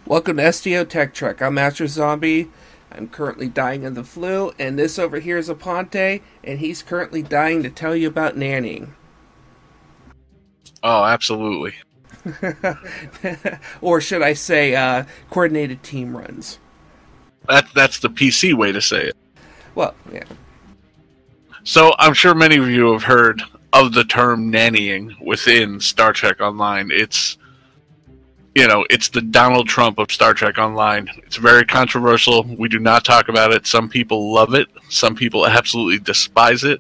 Welcome to STO Tech Trek. I'm Master Zombie. I'm currently dying of the flu, and this over here is Aponte, and he's currently dying to tell you about nannying. Oh, absolutely. Or should I say, coordinated team runs. That's the PC way to say it. Well, yeah. So I'm sure many of you have heard of the term nannying within Star Trek Online. It's the Donald Trump of Star Trek Online. It's very controversial. We do not talk about it. Some people love it. Some people absolutely despise it.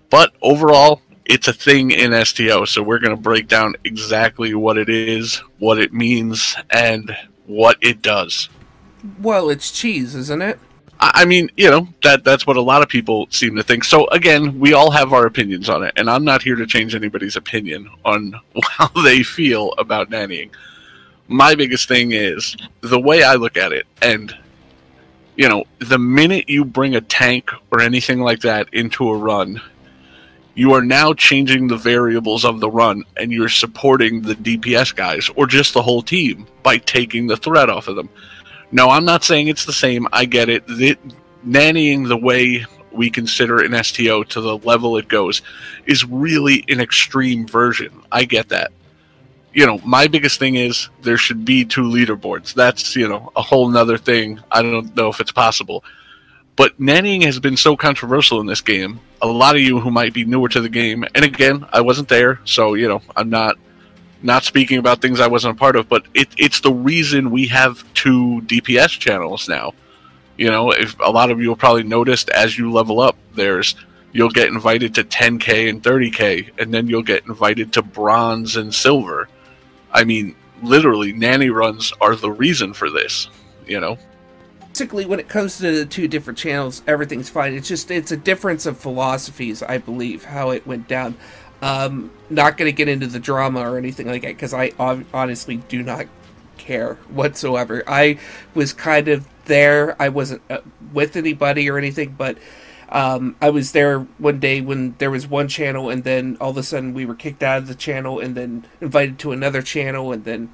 But overall, it's a thing in STO. So we're going to break down exactly what it is, what it means, and what it does. Well, it's cheese, isn't it? I mean, that's what a lot of people seem to think. So again, we all have our opinions on it, and I'm not here to change anybody's opinion on how they feel about nannying. My biggest thing is the way I look at it, and the minute you bring a tank or anything like that into a run, you are now changing the variables of the run, and you're supporting the DPS guys or just the whole team by taking the threat off of them. No, I'm not saying it's the same. I get it. Nannying the way we consider an STO to the level it goes is really an extreme version. I get that. My biggest thing is there should be 2 leaderboards. That's, a whole nother thing. I don't know if it's possible. But nannying has been so controversial in this game. A lot of you who might be newer to the game, and again, I wasn't there, so, I'm not speaking about things I wasn't a part of, but it's the reason we have 2 DPS channels now. If a lot of you will probably noticed as you level up, you'll get invited to 10K and 30K, and then you'll get invited to bronze and silver. I mean, literally, nanny runs are the reason for this, Basically, when it comes to the 2 different channels, everything's fine. It's a difference of philosophies, I believe, how it went down. Not going to get into the drama or anything like that, because I honestly do not care whatsoever. I was kind of there. I wasn't with anybody or anything, but I was there one day when there was one channel, and then all of a sudden we were kicked out of the channel and then invited to another channel, and then,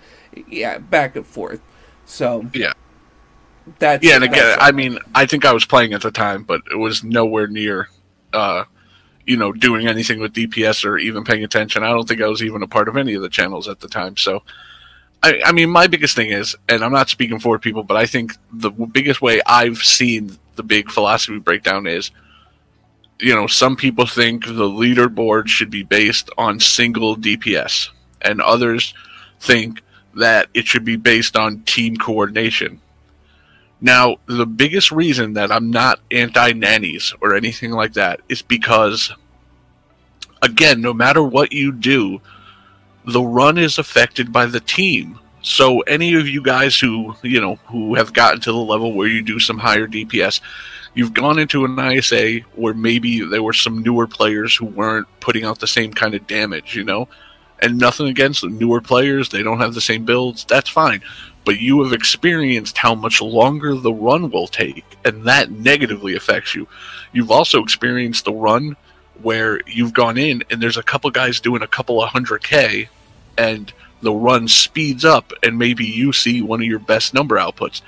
yeah, back and forth. So, yeah. And again, I mean, I think I was playing at the time, but it was nowhere near doing anything with DPS or even paying attention. I don't think I was even a part of any of the channels at the time. So, I mean, my biggest thing is, and I'm not speaking for people, but I think the biggest way I've seen the big philosophy breakdown is, some people think the leaderboard should be based on single DPS, and others think that it should be based on team coordination. Now, the biggest reason that I'm not anti-nannies or anything like that is because, again, no matter what you do, the run is affected by the team. So any of you guys who have gotten to the level where you do some higher DPS, you've gone into an ISA where maybe there were some newer players who weren't putting out the same kind of damage, and nothing against the newer players. They don't have the same builds. That's fine. But you have experienced how much longer the run will take, and that negatively affects you. You've also experienced the run where you've gone in and there's a couple guys doing a couple of 100K, and the run speeds up, and maybe you see one of your best number outputs.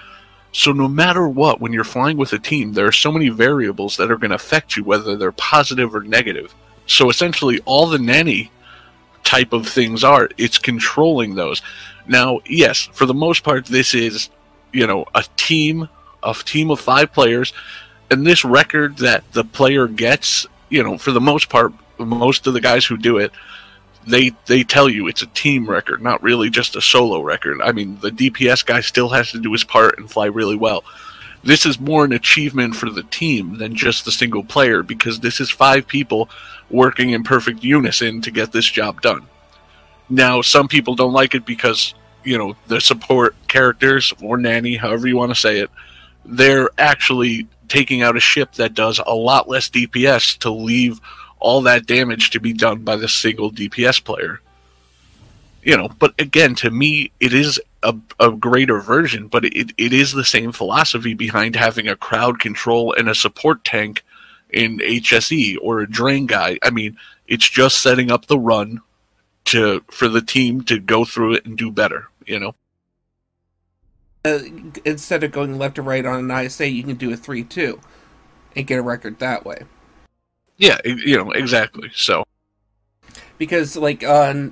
So no matter what, when you're flying with a team, there are so many variables that are going to affect you, whether they're positive or negative. So essentially, all the nanny type of things it's controlling those. Now, yes, for the most part, this is, a team of 5 players, and this record that the player gets, for the most part, most of the guys who do it, they tell you it's a team record, not really just a solo record. I mean, the DPS guy still has to do his part and fly really well. This is more an achievement for the team than just the single player, because this is 5 people working in perfect unison to get this job done. Now, some people don't like it because, the support characters, or nanny, however you want to say it, they're actually taking out a ship that does a lot less DPS to leave all that damage to be done by the single DPS player. But again, to me, it is a greater version, but it is the same philosophy behind having a crowd control and a support tank in HSE or a drain guy. I mean, it's just setting up the run for the team to go through it and do better, uh, instead of going left to right on an ISA, you can do a 3-2 and get a record that way. Yeah, exactly. So because like on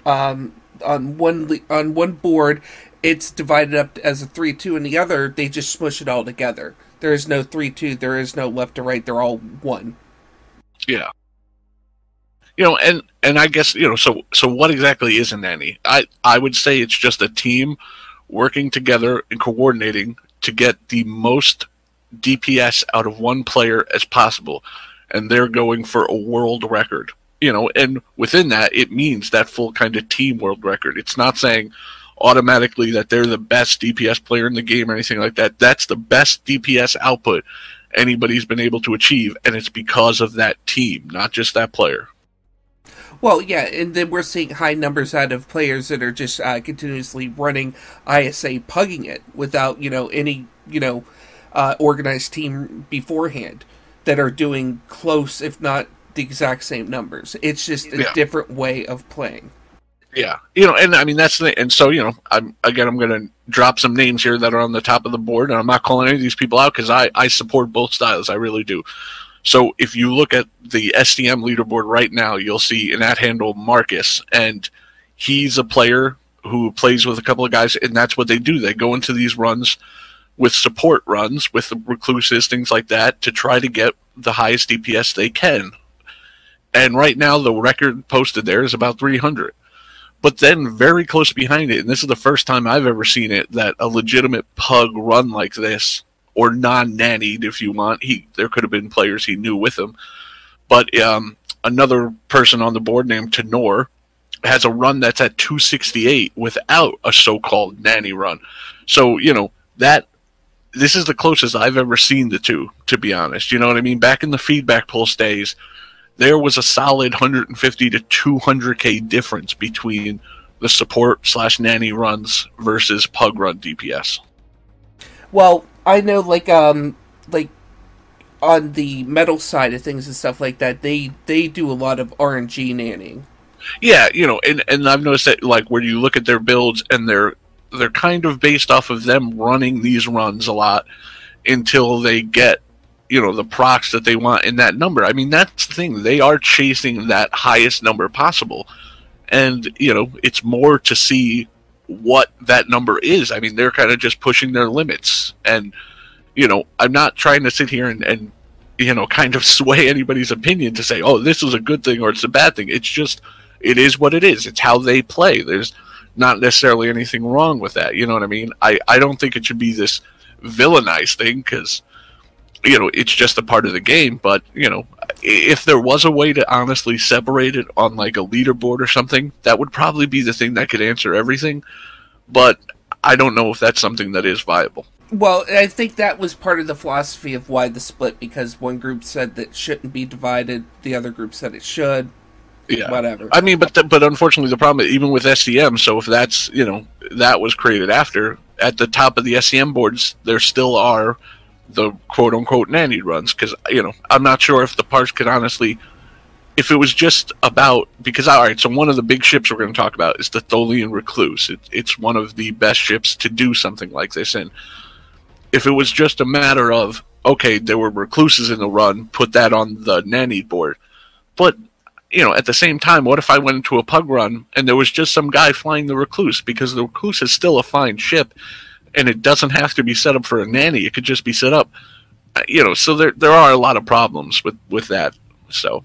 one board it's divided up as a 3-2, and the other they just smush it all together. There is no 3-2. There is no left to right. They're all one. Yeah. And I guess so what exactly is a nanny? I would say it's just a team working together and coordinating to get the most DPS out of one player as possible, and they're going for a world record. And within that, it means that full kind of team world record. It's not saying automatically that they're the best DPS player in the game or anything like that. That's the best DPS output anybody's been able to achieve, and it's because of that team, not just that player. Well, yeah, and then we're seeing high numbers out of players that are just continuously running ISA, pugging it without any organized team beforehand that are doing close, if not the exact same numbers. It's just a different way of playing. Yeah, and I mean that's the, and so I'm going to drop some names here that are on the top of the board, and I'm not calling any of these people out because I support both styles, I really do. So if you look at the STM leaderboard right now, you'll see an @handle Marcus, and he's a player who plays with a couple of guys, and that's what they do. They go into these runs with support runs with the recluses, things like that, to try to get the highest DPS they can. And right now the record posted there is about 300. But then very close behind it, and this is the first time I've ever seen it, that a legitimate pug run like this, or non-nannied if you want. There could have been players he knew with him. But another person on the board named Tenor has a run that's at 268 without a so-called nanny run. So, this is the closest I've ever seen the two, to be honest. You know what I mean? Back in the feedback pulse days, there was a solid 150 to 200k difference between the support/nanny runs versus pug run DPS. Well, I know, like on the metal side of things and stuff like that, they do a lot of RNG nannying. Yeah, and I've noticed that, like, where you look at their builds, and they're kind of based off of them running these runs a lot until they get the procs that they want in that number. I mean, that's the thing. They are chasing that highest number possible. And, it's more to see what that number is. I mean, they're kind of just pushing their limits. And, I'm not trying to sit here and kind of sway anybody's opinion to say, oh, this is a good thing or it's a bad thing. It's just, it is what it is. It's how they play. There's not necessarily anything wrong with that. You know what I mean? I don't think it should be this villainized thing because, it's just a part of the game. But, if there was a way to honestly separate it on like a leaderboard or something, that would probably be the thing that could answer everything. But I don't know if that's something that is viable. Well, I think that was part of the philosophy of why the split, because one group said that it shouldn't be divided, the other group said it should. Yeah, whatever. I mean, but unfortunately, the problem even with STM. So if that's that was created after, at the top of the STM boards, there still are the quote unquote nanny runs, because I'm not sure if the parts could honestly, if it was just about, because all right, so one of the big ships we're going to talk about is the Tholian Recluse. It's one of the best ships to do something like this, and if it was just a matter of, okay, there were recluses in the run, put that on the nanny board. But at the same time, what if I went into a pug run and there was just some guy flying the recluse? Because the recluse is still a fine ship, and it doesn't have to be set up for a nanny. It could just be set up, so there are a lot of problems with that. So,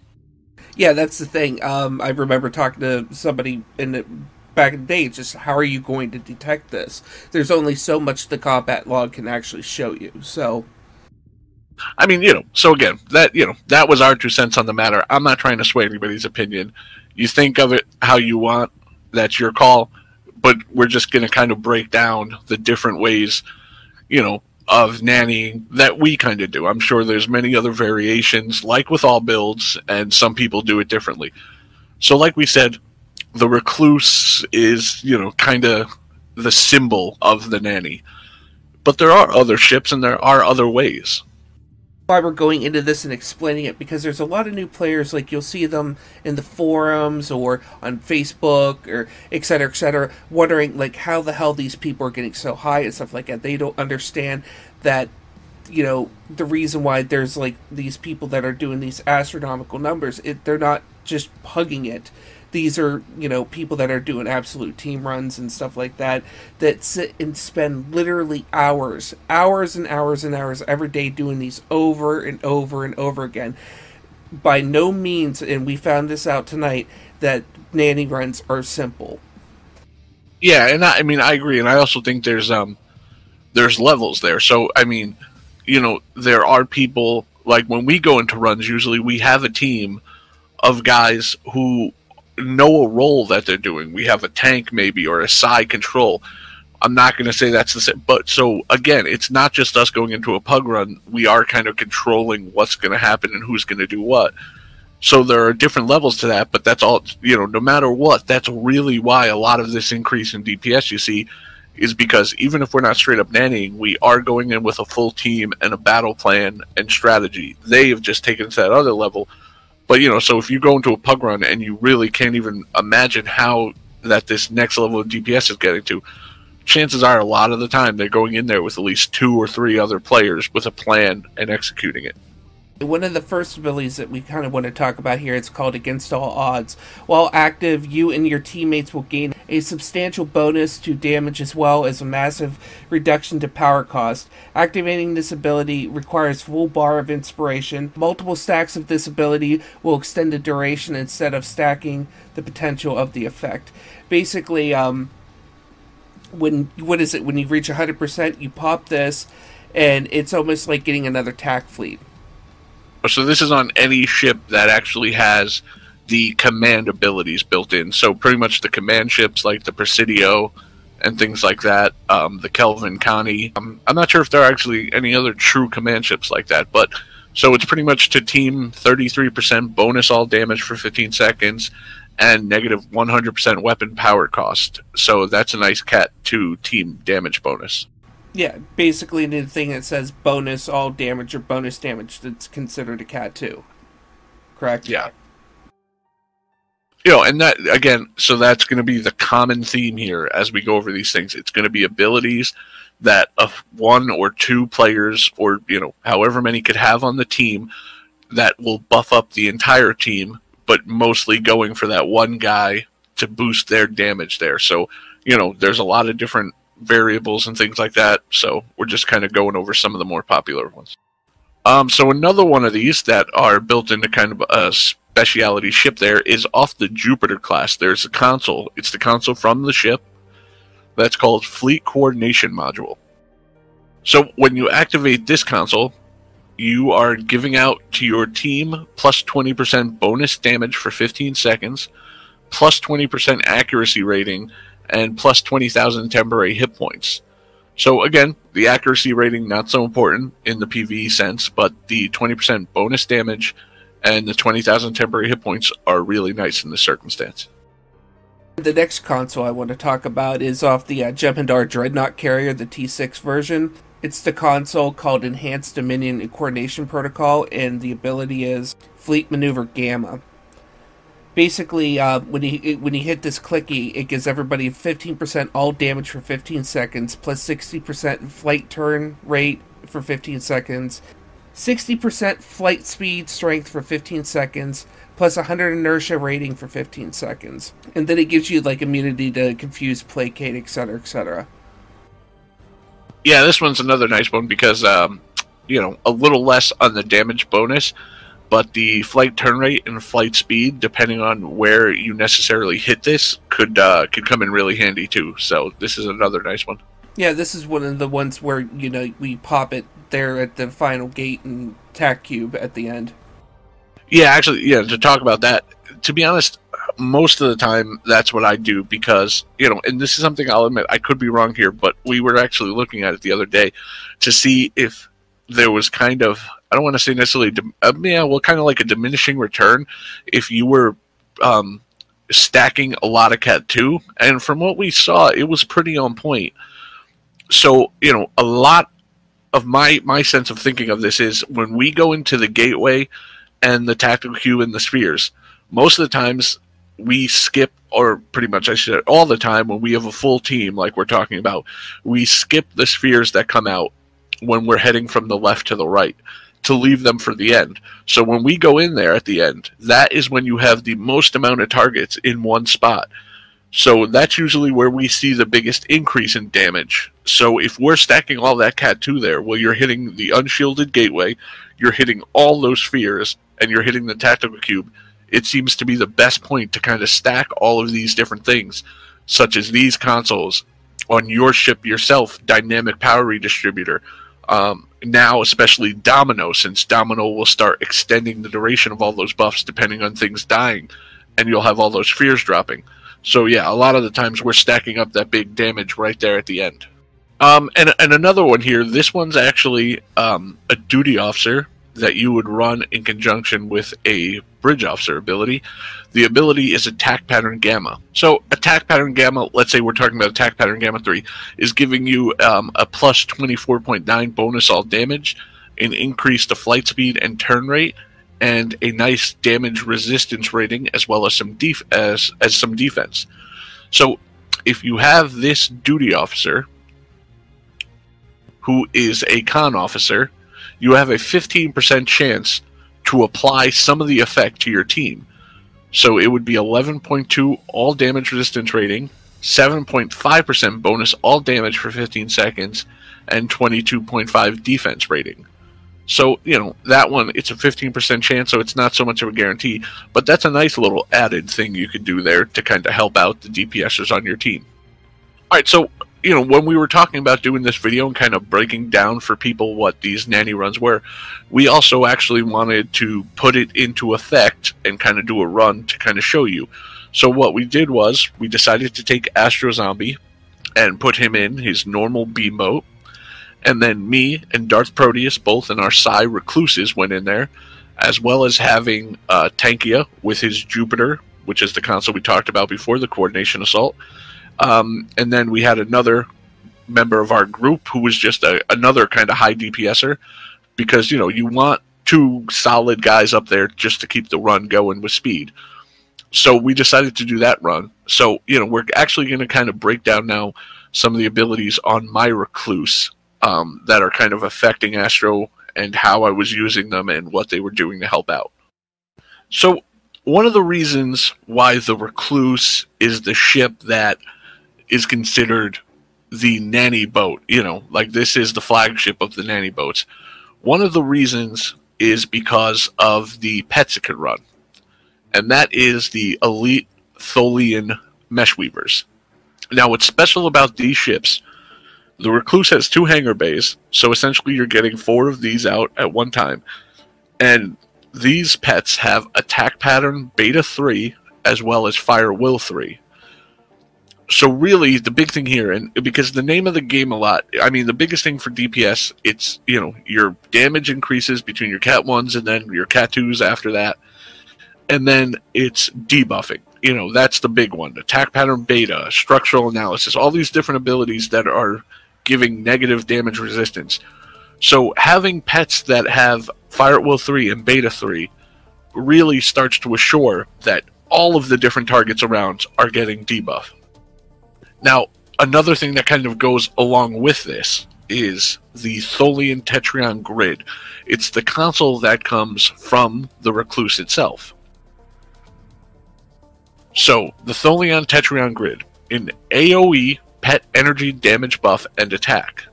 yeah, that's the thing. I remember talking to somebody back in the day, just how are you going to detect this? There's only so much the combat log can actually show you. So, I mean, so again, that was our 2 cents on the matter. I'm not trying to sway anybody's opinion. You think of it how you want. That's your call. But we're just going to kind of break down the different ways, of nannying that we kind of do. I'm sure there's many other variations, like with all builds, and some people do it differently. So like we said, the recluse is, kind of the symbol of the nanny. But there are other ships and there are other ways. why we're going into this and explaining it, because there's a lot of new players, like you'll see them in the forums or on Facebook or et cetera, wondering like how the hell these people are getting so high and stuff like that. They don't understand that, you know, the reason why there's like these people that are doing these astronomical numbers, they're not just hugging it. These are, you know, people that are doing absolute team runs and stuff like that, that sit and spend literally hours and hours and hours every day doing these over and over and over again. By no means, and we found this out tonight, that nanny runs are simple. Yeah, and I mean, I agree, and I also think there's levels there. So, I mean, you know, there are people, like when we go into runs, usually we have a team of guys who know a role that they're doing. We have a tank maybe or a side control. I'm not going to say that's the same, but so again, it's not just us going into a pug run. We are kind of controlling what's going to happen and who's going to do what. So there are different levels to that, but that's all, you know, no matter what, that's really why a lot of this increase in DPS you see is because even if we're not straight up nannying, we are going in with a full team and a battle plan and strategy. They have just taken it to that other level. But, you know, so if you go into a pug run and you really can't even imagine how that this next level of DPS is getting to, chances are a lot of the time they're going in there with at least 2 or 3 other players with a plan and executing it. One of the first abilities that we kind of want to talk about here, it's called Against All Odds. While active, you and your teammates will gain a substantial bonus to damage as well as a massive reduction to power cost. Activating this ability requires full bar of inspiration. Multiple stacks of this ability will extend the duration instead of stacking the potential of the effect. Basically, when you reach 100%, you pop this, and it's almost like getting another TAC fleet. So this is on any ship that actually has the command abilities built in. So pretty much the command ships like the Presidio and things like that, the Kelvin Connie. I'm not sure if there are actually any other true command ships like that, but so it's pretty much to team 33% bonus all damage for 15 seconds and negative 100% weapon power cost. So that's a nice Cat 2 team damage bonus. Yeah, basically the thing that says bonus all damage or bonus damage, that's considered a Cat 2. Correct? Yeah. You know, and that, again, so that's going to be the common theme here as we go over these things. It's going to be abilities that 1 or 2 players, or, you know, however many could have on the team, that will buff up the entire team, but mostly going for that one guy to boost their damage there. So, you know, there's a lot of different variables and things like that, so we're just kind of going over some of the more popular ones. So another one of these that are built into kind of a speciality ship there is off the Jupiter class. There's a console. It's the console from the ship that's called Fleet Coordination Module. So when you activate this console, you are giving out to your team plus 20% bonus damage for 15 seconds, plus 20% accuracy rating, and plus 20,000 temporary hit points. So again, the accuracy rating not so important in the PvE sense, but the 20% bonus damage and the 20,000 temporary hit points are really nice in this circumstance. The next console I want to talk about is off the Jem'Hadar Dreadnought carrier, the T6 version. It's the console called Enhanced Dominion and Coordination Protocol, and the ability is Fleet Maneuver Gamma. Basically, when you hit this clicky, it gives everybody 15% all damage for 15 seconds, plus 60% flight turn rate for 15 seconds, 60% flight speed strength for 15 seconds, plus 100 inertia rating for 15 seconds. And then it gives you like immunity to confuse, placate, etc., etc. Yeah, this one's another nice one because, you know, a little less on the damage bonus, but the flight turn rate and flight speed, depending on where you necessarily hit this, could come in really handy too. So this is another nice one. Yeah, this is one of the ones where, you know, we pop it there at the final gate and TAC cube at the end. Yeah, actually, yeah, to talk about that, to be honest, most of the time that's what I do because, you know, and this is something I'll admit, I could be wrong here, but we were actually looking at it the other day to see if there was kind of, I don't want to say necessarily, kind of like a diminishing return if you were stacking a lot of Cat 2. And from what we saw, it was pretty on point. So, you know, a lot of my sense of thinking of this is when we go into the gateway and the tactical cube and the spheres, most of the times we skip, or pretty much I should all the time when we have a full team like we're talking about, we skip the spheres that come out when we're heading from the left to the right to leave them for the end. So when we go in there at the end, that is when you have the most amount of targets in one spot. So that's usually where we see the biggest increase in damage. So if we're stacking all that Cat 2 there, well, you're hitting the unshielded gateway, you're hitting all those spheres, and you're hitting the tactical cube, it seems to be the best point to kind of stack all of these different things, such as these consoles, on your ship yourself, dynamic power redistributor. Now, especially Domino, since Domino will start extending the duration of all those buffs depending on things dying, and you'll have all those spheres dropping. So yeah, a lot of the times we're stacking up that big damage right there at the end. And another one here, this one's actually a duty officer that you would run in conjunction with a bridge officer ability. The ability is Attack Pattern Gamma. So Attack Pattern Gamma, let's say we're talking about Attack Pattern Gamma 3, is giving you a plus 24.9 bonus all damage, an increase to flight speed and turn rate, and a nice damage resistance rating, as well as some some defense. So if you have this duty officer, who is a con officer, you have a 15% chance to apply some of the effect to your team. So it would be 11.2 all damage resistance rating, 7.5% bonus all damage for 15 seconds, and 22.5 defense rating. So, you know, that one, it's a 15% chance, so it's not so much of a guarantee, but that's a nice little added thing you could do there to kind of help out the DPSers on your team. Alright, so, you know, when we were talking about doing this video and kind of breaking down for people what these nanny runs were, we also actually wanted to put it into effect and kind of do a run to kind of show you. So what we did was, we decided to take Astro Zombie and put him in his normal B mode. And then me and Darth Protius, both in our Psi Recluses, went in there, as well as having Tankia with his Jupiter, which is the console we talked about before, the Coordination Assault. And then we had another member of our group who was just another kind of high DPSer, because, you know, you want two solid guys up there just to keep the run going with speed. So we decided to do that run. So, you know, we're actually going to kind of break down now some of the abilities on my Recluse, that are kind of affecting Astro and how I was using them and what they were doing to help out. So one of the reasons why the Recluse is the ship that is considered the nanny boat, you know, like this is the flagship of the nanny boats. One of the reasons is because of the pets it can run. And that is the elite Tholian mesh weavers. Now what's special about these ships, the Recluse has 2 hangar bays, so essentially you're getting 4 of these out at one time. And these pets have Attack Pattern Beta 3 as well as Fire Will 3. So really, the big thing here, and because the name of the game a lot, I mean, the biggest thing for DPS, it's, you know, your damage increases between your Cat 1s and then your Cat 2s after that. And then it's debuffing. You know, that's the big one. Attack Pattern Beta, Structural Analysis, all these different abilities that are giving negative damage resistance. So having pets that have Fire at Will 3 and Beta 3 really starts to assure that all of the different targets around are getting debuff. Now, another thing that kind of goes along with this is the Tholian Tetrion Grid. It's the console that comes from the Recluse itself. So, the Tholian Tetrion Grid, in AoE, pet energy, damage buff, and attack.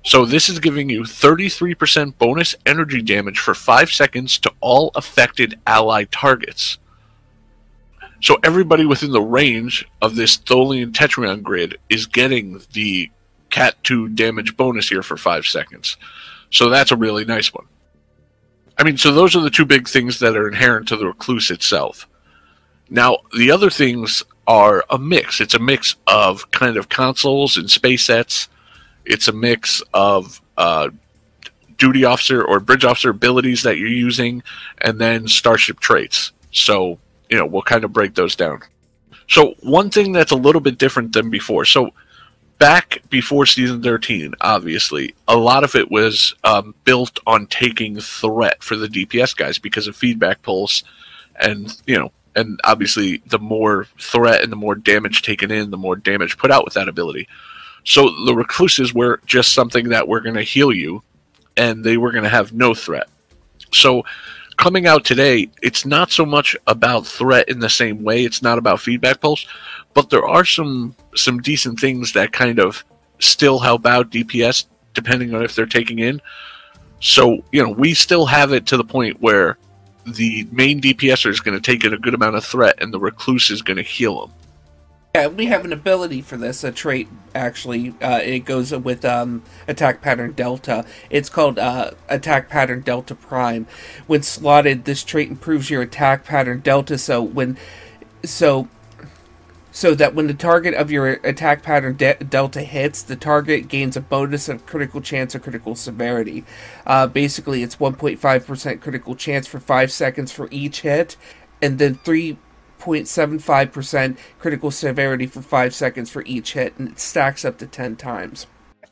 So this is giving you 33% bonus energy damage for 5 seconds to all affected allied targets. So everybody within the range of this Tholian Tetrion Grid is getting the Cat 2 damage bonus here for 5 seconds. So that's a really nice one. I mean, so those are the 2 big things that are inherent to the Recluse itself. Now, the other things are a mix. It's a mix of kind of consoles and space sets. It's a mix of duty officer or bridge officer abilities that you're using, and then starship traits. So, you know, we'll kind of break those down. So one thing that's a little bit different than before. So back before Season 13, obviously, a lot of it was built on taking threat for the DPS guys because of feedback pulse, and, you know, and obviously the more threat and the more damage taken in, the more damage put out with that ability. So the recluses were just something that were going to heal you, and they were going to have no threat. So coming out today, it's not so much about threat in the same way. It's not about feedback pulse, but there are some decent things that kind of still help out DPS, depending on if they're taking in. So, you know, we still have it to the point where the main DPSer is going to take in a good amount of threat, and the recluse is going to heal them. Yeah, we have an ability for this, a trait, actually. It goes with Attack Pattern Delta. It's called Attack Pattern Delta Prime. When slotted, this trait improves your Attack Pattern Delta, so that when the target of your Attack Pattern Delta hits, the target gains a bonus of critical chance or critical severity. Basically, it's 1.5% critical chance for 5 seconds for each hit, and then 3.75% critical severity for 5 seconds for each hit, and it stacks up to 10 times.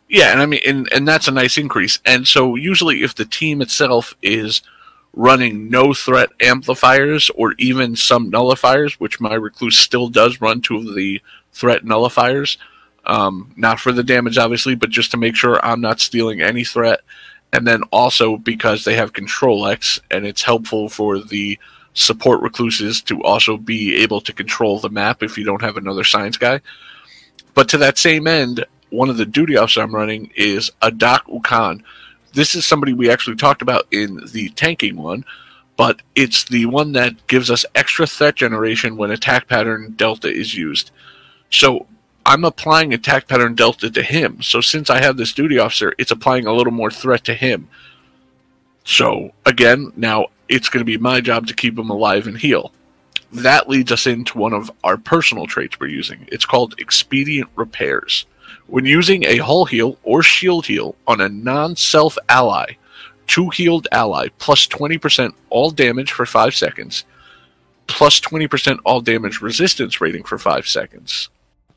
Yeah, and I mean, and that's a nice increase. And so usually if the team itself is running no threat amplifiers or even some nullifiers, which my recluse still does run 2 of the threat nullifiers, not for the damage obviously, but just to make sure I'm not stealing any threat. And then also because they have Control X, and it's helpful for the support recluses to also be able to control the map if you don't have another science guy. But to that same end, one of the duty officers I'm running is Adak Ukan. This is somebody we actually talked about in the tanking one, but it's the one that gives us extra threat generation when Attack Pattern Delta is used. So I'm applying Attack Pattern Delta to him. So since I have this duty officer, it's applying a little more threat to him. So again, now it's going to be my job to keep him alive and heal. That leads us into one of our personal traits we're using. It's called Expedient Repairs. When using a hull heal or shield heal on a non-self ally, 2 healed ally, plus 20% all damage for 5 seconds, plus 20% all damage resistance rating for 5 seconds.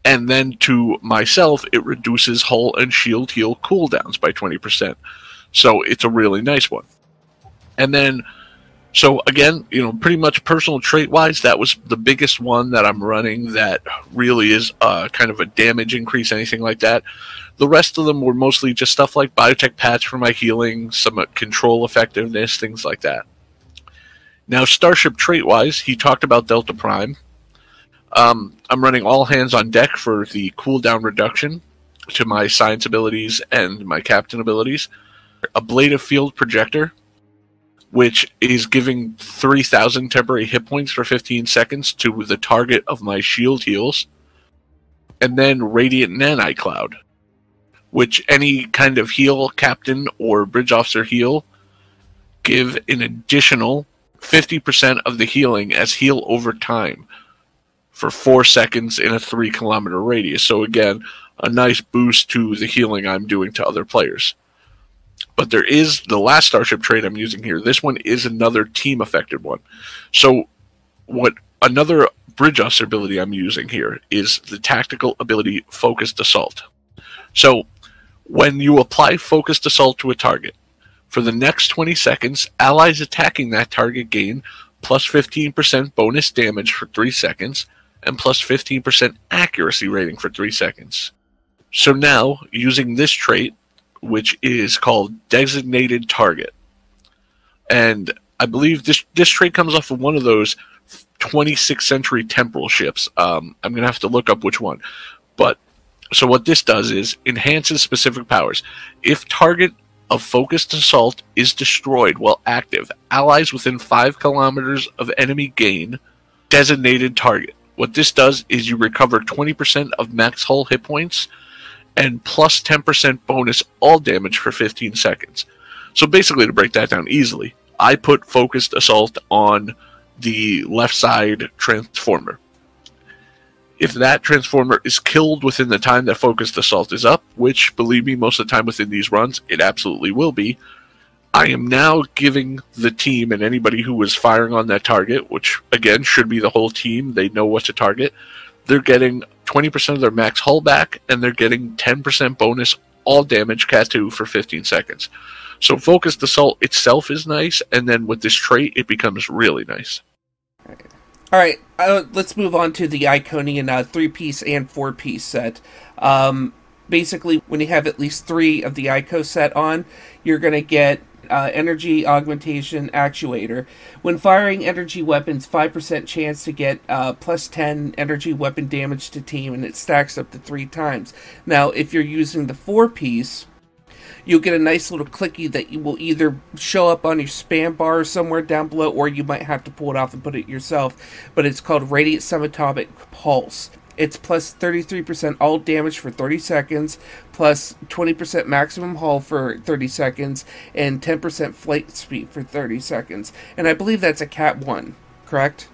And then to myself, it reduces hull and shield heal cooldowns by 20%. So it's a really nice one. And then, so again, you know, pretty much personal trait-wise, that was the biggest one that I'm running that really is kind of a damage increase, anything like that. The rest of them were mostly just stuff like Biotech Patch for my healing, some control effectiveness, things like that. Now, Starship trait-wise, he talked about Delta Prime. I'm running all hands on deck for the cooldown reduction to my science abilities and my captain abilities. Ablative Field Projector, which is giving 3,000 temporary hit points for 15 seconds to the target of my shield heals. And then Radiant Nanny Cloud, which any kind of heal, captain, or bridge officer heal, give an additional 50% of the healing as heal over time for 4 seconds in a 3-kilometer radius. So again, a nice boost to the healing I'm doing to other players. But there is the last Starship trait I'm using here. This one is another team-affected one. So what another bridge officer ability I'm using here is the tactical ability Focused Assault. So when you apply Focused Assault to a target, for the next 20 seconds, allies attacking that target gain plus 15% bonus damage for 3 seconds and plus 15% accuracy rating for 3 seconds. So now, using this trait, which is called Designated Target. And I believe this trait comes off of one of those 26th century temporal ships. I'm going to have to look up which one. But so what this does is enhances specific powers. If target of Focused Assault is destroyed while active, allies within 5 kilometers of enemy gain Designated Target. What this does is you recover 20% of max hull hit points and plus 10% bonus all damage for 15 seconds. So basically, to break that down easily, I put Focused Assault on the left side transformer. If that transformer is killed within the time that Focused Assault is up, which, believe me, most of the time within these runs, it absolutely will be, I am now giving the team and anybody who was firing on that target, which, again, should be the whole team, they know what to target, they're getting 20% of their max hull back, and they're getting 10% bonus all damage Cat 2 for 15 seconds. So Focused Assault itself is nice, and then with this trait, it becomes really nice. Alright, let's move on to the Iconian 3-piece and 4-piece set. Basically, when you have at least 3 of the Ico set on, you're going to get Energy Augmentation Actuator. When firing energy weapons, 5% chance to get plus 10 energy weapon damage to team, and it stacks up to 3 times. Now, if you're using the 4-piece, you'll get a nice little clicky that you will either show up on your spam bar somewhere down below, or you might have to pull it off and put it yourself. But it's called Radiant Subatomic Pulse. It's plus 33% all damage for 30 seconds, plus 20% maximum hull for 30 seconds, and 10% flight speed for 30 seconds. And I believe that's a Cat 1, correct?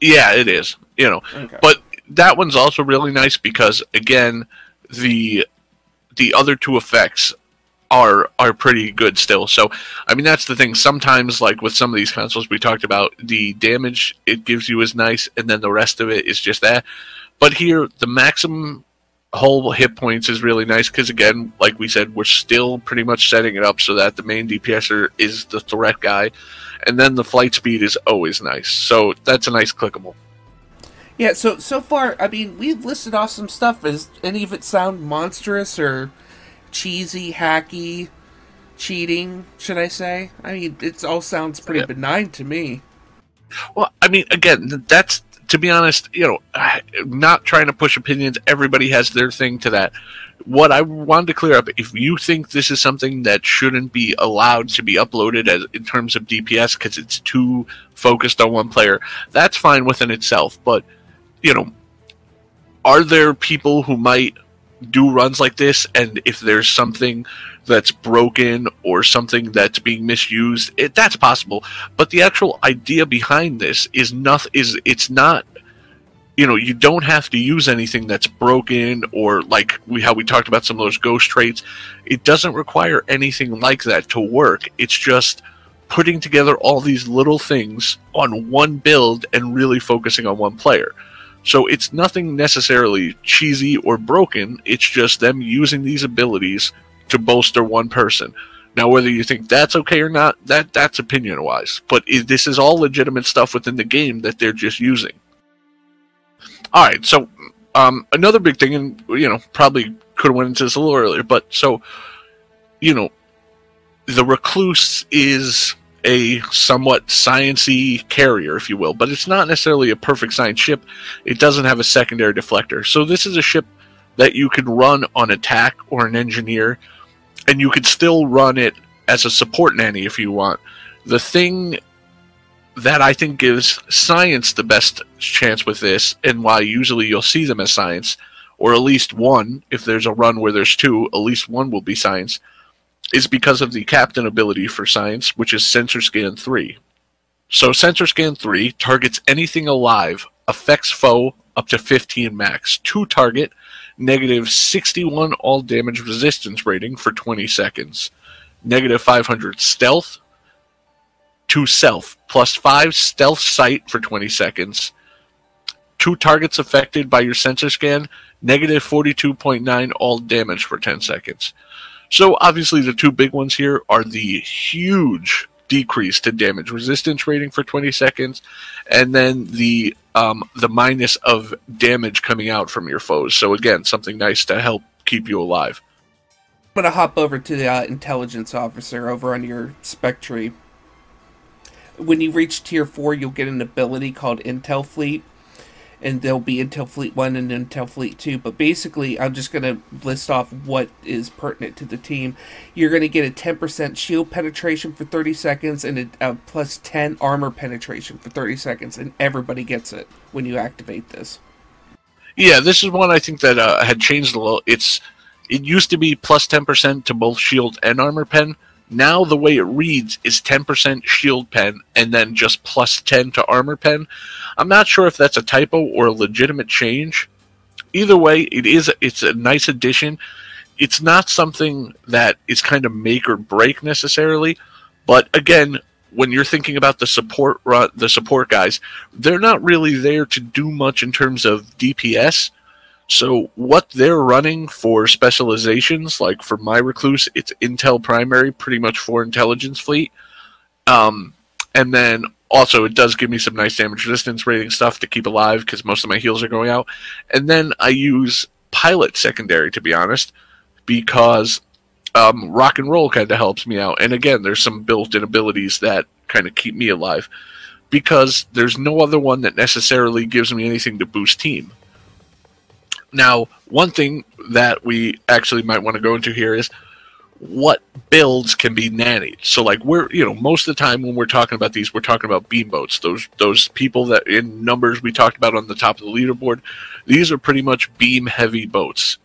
Yeah, it is. Okay. But that one's also really nice because, again, the other 2 effects are pretty good still. So, I mean, that's the thing. Sometimes, like with some of these consoles we talked about, the damage it gives you is nice, and then the rest of it is just that. But here, the maximum whole hit points is really nice because, again, like we said, we're still pretty much setting it up so that the main DPSer is the threat guy, and then the flight speed is always nice. So that's a nice clickable. Yeah, so far, I mean, we've listed off some stuff. Does any of it sound monstrous or cheesy, hacky, cheating, should I say? I mean, it all sounds pretty benign to me. Well, I mean, again, that's, to be honest, not trying to push opinions. Everybody has their thing to that. What I wanted to clear up, if you think this is something that shouldn't be allowed to be uploaded as in terms of DPS because it's too focused on one player, that's fine within itself. But, are there people who might do runs like this, and if there's something that's broken or something that's being misused, that's possible. But the actual idea behind this is it's not, you don't have to use anything that's broken or like how we talked about some of those ghost traits. It doesn't require anything like that to work. It's just putting together all these little things on one build and really focusing on one player. So it's nothing necessarily cheesy or broken, it's just them using these abilities to bolster one person. Now, whether you think that's okay or not, that's opinion-wise. But this is all legitimate stuff within the game that they're just using. Alright, so another big thing, and probably could have went into this a little earlier, but so, the Recluse is a somewhat science-y carrier, if you will, but it's not necessarily a perfect science ship. It doesn't have a secondary deflector. So this is a ship that you can run on attack or an engineer, and you could still run it as a support nanny if you want. The thing that I think gives science the best chance with this, and why usually you'll see them as science, or at least one, if there's a run where there's 2, at least one will be science, is because of the captain ability for science, which is Sensor Scan 3. So Sensor Scan 3 targets anything alive, affects foe up to 15 max, to target, negative 61 all damage resistance rating for 20 seconds, negative 500 stealth, to self, plus 5 stealth sight for 20 seconds, 2 targets affected by your sensor scan, negative 42.9 all damage for 10 seconds. So obviously the 2 big ones here are the huge decrease to damage resistance rating for 20 seconds, and then the minus of damage coming out from your foes. So again, something nice to help keep you alive. I'm going to hop over to the intelligence officer over on your spec tree. When you reach tier 4, you'll get an ability called Intel Fleet. And there'll be Intel Fleet 1 and Intel Fleet 2. But basically, I'm just going to list off what is pertinent to the team. You're going to get a 10% shield penetration for 30 seconds and a plus 10 armor penetration for 30 seconds. And everybody gets it when you activate this. Yeah, this is one I think that had changed a little. It used to be plus 10% to both shield and armor pen. Now the way it reads is 10% shield pen and then just plus 10 to armor pen. I'm not sure if that's a typo or a legitimate change. Either way, it's a nice addition. It's not something that is kind of make or break necessarily, but again, when you're thinking about the support guys, they're not really there to do much in terms of DPS. So what they're running for specializations, like for my recluse, it's Intel primary, pretty much for intelligence fleet. And then also it does give me some nice damage resistance rating stuff to keep alive because most of my heals are going out. And then I use pilot secondary, to be honest, because rock and roll kind of helps me out. And again, there's some built-in abilities that kind of keep me alive because there's no other one that necessarily gives me anything to boost team. Now, one thing that we actually might want to go into here is what builds can be nannied. So, like, most of the time when we're talking about these, we're talking about beam boats. Those people that in numbers we talked about on the top of the leaderboard, these are pretty much beam-heavy boats.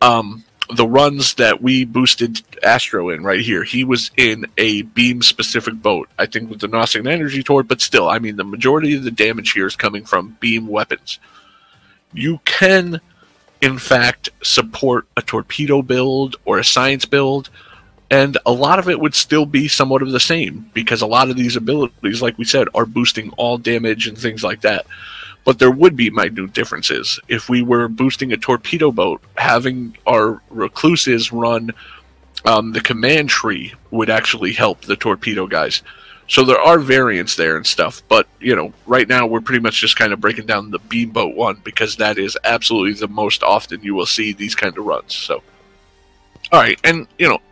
The runs that we boosted Astro in right here, he was in a beam-specific boat, I think with the Gnostic Energy Torch, but still, I mean, the majority of the damage here is coming from beam weapons. You can, in fact, support a torpedo build or a science build, and a lot of it would still be somewhat of the same, because a lot of these abilities, like we said, are boosting all damage and things like that. But there would be minute differences. If we were boosting a torpedo boat, having our recluses run the command tree would actually help the torpedo guys. So there are variants there and stuff, but, right now we're pretty much just kind of breaking down the beamboat one, because that is absolutely the most often you will see these kind of runs. So, alright, and,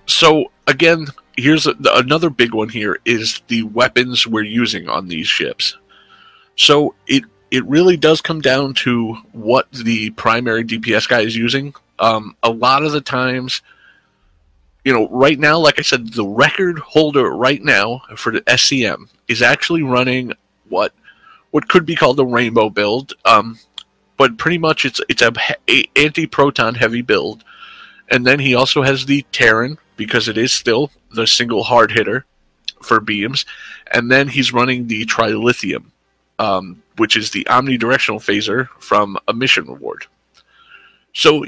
so, again, here's another big one here, is the weapons we're using on these ships. So, it really does come down to what the primary DPS guy is using. A lot of the times, right now, like I said, the record holder right now for the SCM is actually running what could be called a rainbow build, but pretty much it's a anti-proton heavy build. And then he also has the Terran, because it is still the single hard hitter for beams. And then he's running the Trilithium, which is the omnidirectional phaser from a mission reward. So,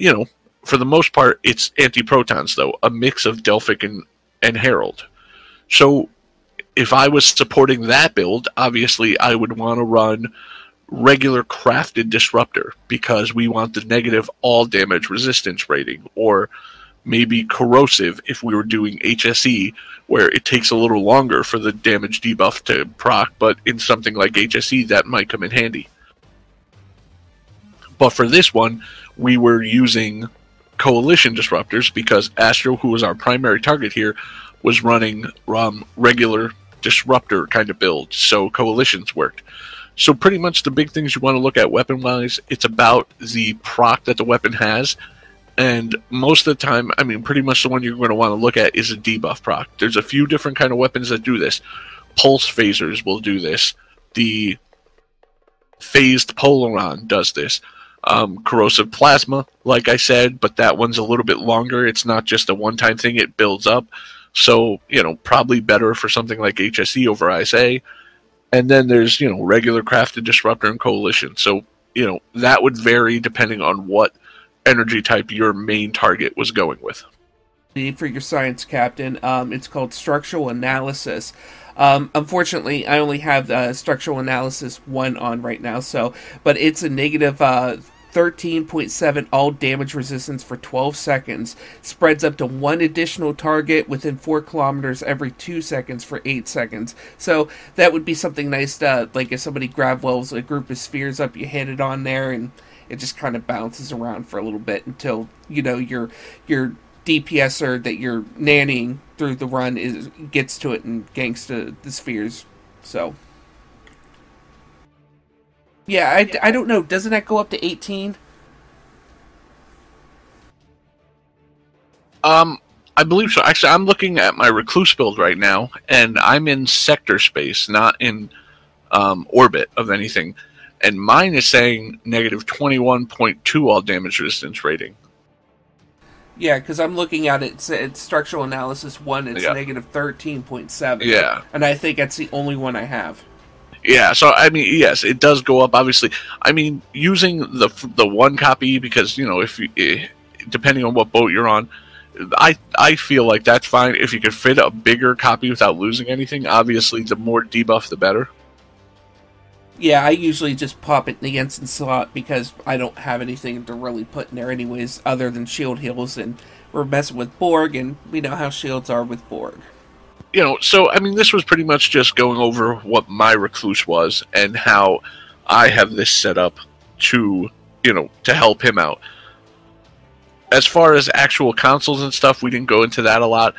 for the most part, it's anti-protons, though, a mix of Delphic and Herald. So, if I was supporting that build, obviously I would want to run regular crafted disruptor, because we want the negative all damage resistance rating, or maybe corrosive if we were doing HSE, where it takes a little longer for the damage debuff to proc, but in something like HSE that might come in handy. But for this one, we were using coalition disruptors, because Astro, who was our primary target here, was running regular disruptor kind of build, so coalitions worked. So pretty much the big things you want to look at weapon-wise, it's about the proc that the weapon has, and most of the time, I mean, pretty much the one you're going to want to look at is a debuff proc. There's a few different kind of weapons that do this. Pulse phasers will do this. The phased Polaron does this. Corrosive plasma, like I said, but that one's a little bit longer. It's not just a one-time thing, it builds up. So, probably better for something like HSE over ISA. And then there's, regular crafted disruptor and coalition. So, that would vary depending on what energy type your main target was going with. For your science captain, it's called structural analysis. Unfortunately, I only have structural analysis 1 on right now, but it's a negative 13.7 all damage resistance for 12 seconds. Spreads up to 1 additional target within 4 kilometers every 2 seconds for 8 seconds. So that would be something nice to, like, if somebody grab wells a group of spheres up, you hit it on there, and it just kind of bounces around for a little bit until, your DPSer that you're nannying through the run gets to it and ganks to the spheres. So yeah, I don't know. Doesn't that go up to 18? I believe so. Actually, I'm looking at my recluse build right now, and I'm in sector space, not in orbit of anything. And mine is saying negative 21.2 all damage resistance rating. Yeah, because I'm looking at it, it's structural analysis 1, it's negative 13.7. Yeah. And I think that's the only one I have. Yeah, so, I mean, yes, it does go up, obviously. I mean, using the 1 copy, because, if you, depending on what boat you're on, I feel like that's fine. If you could fit a bigger copy without losing anything, obviously the more debuff the better. Yeah, I usually just pop it in the instant slot because I don't have anything to really put in there anyways other than shield heals, and we're messing with Borg, and we know how shields are with Borg. So, I mean, this was pretty much just going over what my recluse was and how I have this set up to, to help him out. As far as actual consoles and stuff, we didn't go into that a lot.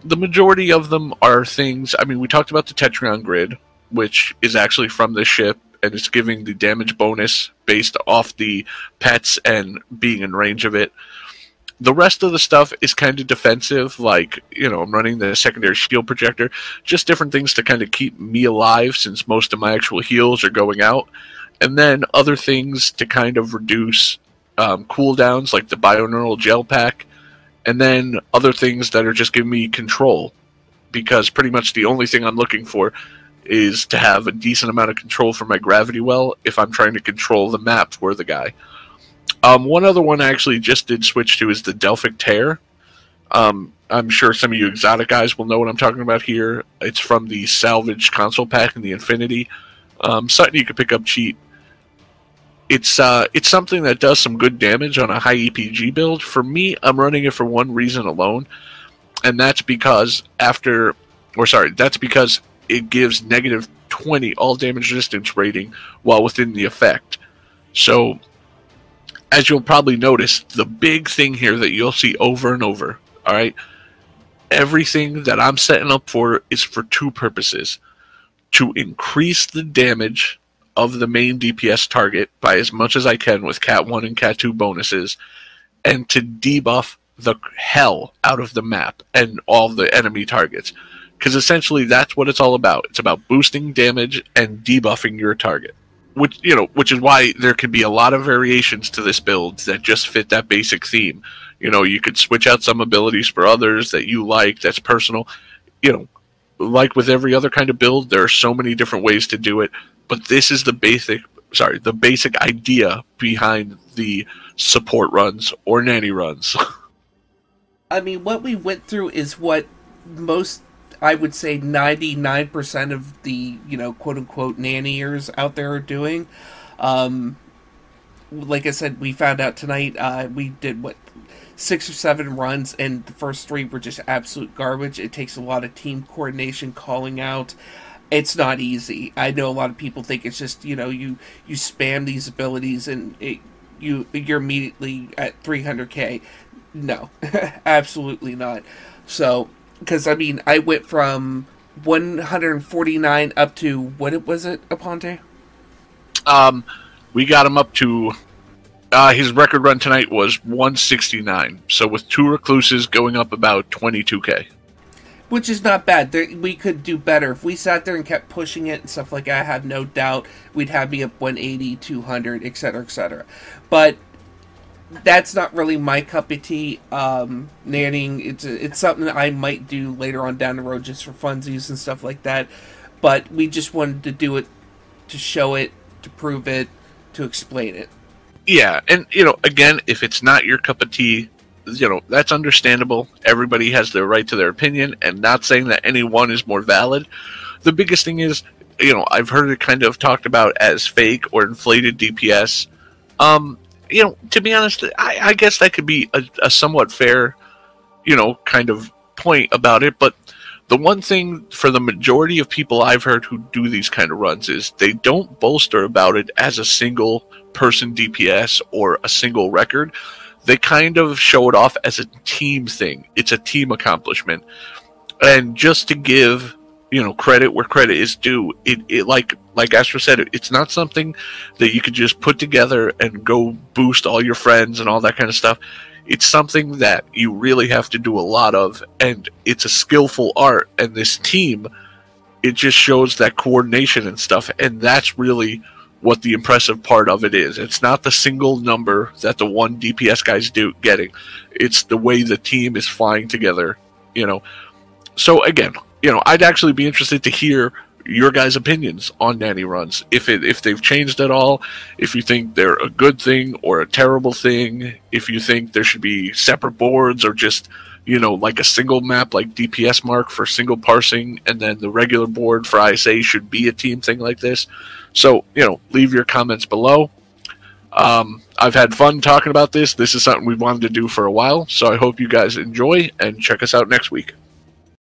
The majority of them are things, I mean, we talked about the Tetrion grid, which is actually from this ship, and it's giving the damage bonus based off the pets and being in range of it. The rest of the stuff is kind of defensive, like, I'm running the secondary shield projector, just different things to kind of keep me alive since most of my actual heals are going out. And then other things to kind of reduce cooldowns, like the bioneural gel pack, and then other things that are just giving me control, because pretty much the only thing I'm looking for is to have a decent amount of control for my gravity well if I'm trying to control the map for the guy. One other one I actually just did switch to is the Delphic Tear. I'm sure some of you exotic guys will know what I'm talking about here. It's from the Salvage console pack in the Infinity. Something you can pick up cheap. It's something that does some good damage on a high EPG build. For me, I'm running it for one reason alone, and that's because it gives negative 20 all damage resistance rating while within the effect. So, as you'll probably notice, the big thing here that you'll see over and over, alright? Everything that I'm setting up for is for two purposes. To increase the damage of the main DPS target by as much as I can with Cat 1 and Cat 2 bonuses, and to debuff the hell out of the map and all the enemy targets. Because essentially that's what it's all about. It's about boosting damage and debuffing your target. Which is why there can be a lot of variations to this build that just fit that basic theme. You could switch out some abilities for others that you like, that's personal. Like with every other kind of build, there are so many different ways to do it. But this is the basic idea behind the support runs or nanny runs. I mean, what we went through is what most, I would say 99% of the, quote-unquote nannyers out there are doing. Like I said, we found out tonight, we did, 6 or 7 runs, and the first 3 were just absolute garbage. It takes a lot of team coordination, calling out. It's not easy. I know a lot of people think it's just, you spam these abilities and you're immediately at 300k. No, absolutely not. So, because, I mean, I went from 149 up to, what was it, Aponte? We got him up to, his record run tonight was 169. So with 2 recluses going up about 22k. Which is not bad. We could do better. If we sat there and kept pushing it and stuff like that, I have no doubt we'd have me up 180, 200, etc., etc. But that's not really my cup of tea. Nannying, it's something that I might do later on down the road just for funsies and stuff like that. But we just wanted to do it, to show it, to prove it, to explain it. Yeah, and, again, if it's not your cup of tea, that's understandable. Everybody has their right to their opinion, and not saying that any one is more valid. The biggest thing is, I've heard it kind of talked about as fake or inflated DPS. To be honest, I guess that could be a somewhat fair, kind of point about it, but the one thing for the majority of people I've heard who do these kind of runs is they don't bolster about it as a single person DPS or a single record. They kind of show it off as a team thing. It's a team accomplishment. And just to give, credit where credit is due, it like Astro said, it's not something that you could just put together and go boost all your friends and all that kind of stuff. It's something that you really have to do a lot of, and it's a skillful art. And this team, it just shows that coordination and stuff, and that's really what the impressive part of it is. It's not the single number that the one DPS guy's getting. It's the way the team is flying together, So again, I'd actually be interested to hear your guys' opinions on nanny runs. If they've changed at all, if you think they're a good thing or a terrible thing, if you think there should be separate boards or just like a single map, like DPS mark for single parsing, and then the regular board for ISA should be a team thing like this. So, leave your comments below. I've had fun talking about this. This is something we've wanted to do for a while, so I hope you guys enjoy, and check us out next week.